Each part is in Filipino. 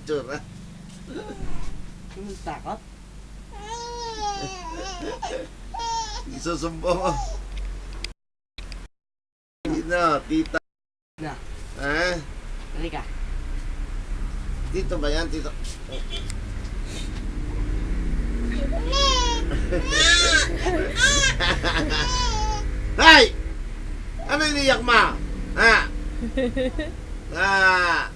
Tsura. Takot? Isusumpo mo. Sino? Tita. Na. Ha? Halika. Dito ba yan? Dito. Hay! Ano iniyak mo? Ha? Ah!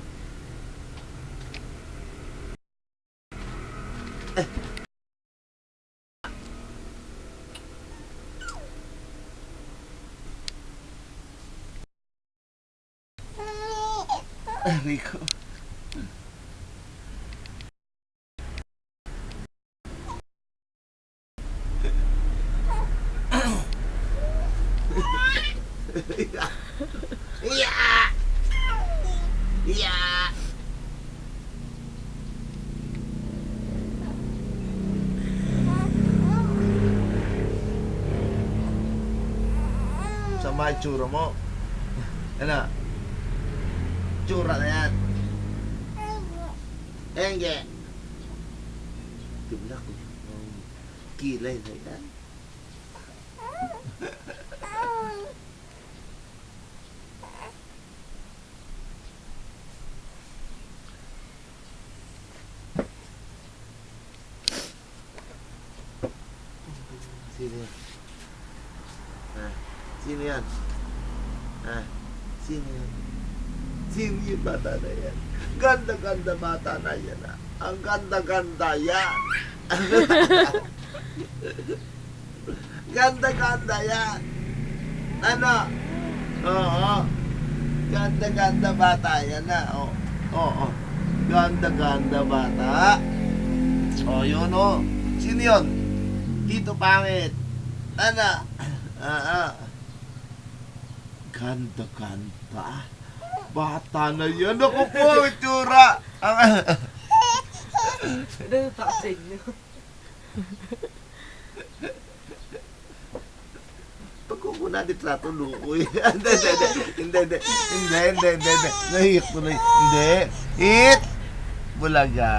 Rico. Yeah. Yeah. Sama itsura mo. Ano? Tsura na yan. Enge. Tumla ko. Kilay na yan. Sino yan? Sino yan? Sino yan? Sino yung bata na yan? Ganda-ganda bata na yan. Ang ganda-ganda yan. Ganda-ganda yan. Ano? Oo. Ganda-ganda bata yan na. Oo. Ganda-ganda bata. Yun o. Sino yun? Dito pangit. Ano? Ganda-ganda. Bata na yan. Ako po, itsura. Ano takot sa inyo? Pag ko na ditrato, lukoy. Hindi. Nahiyak ko na. Hindi. Hit. Bulaga.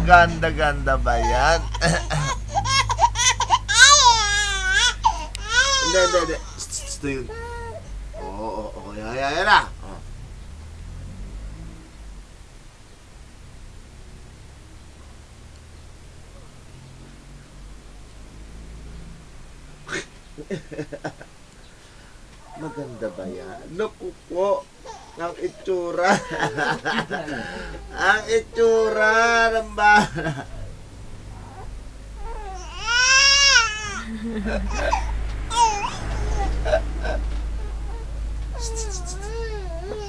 Ganda-ganda ba yan? Hindi. Ito yun. Oo. Yan na. Maganda ba yan? Naku po. Ang itsura. Ang itsura ng bata.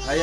Ay.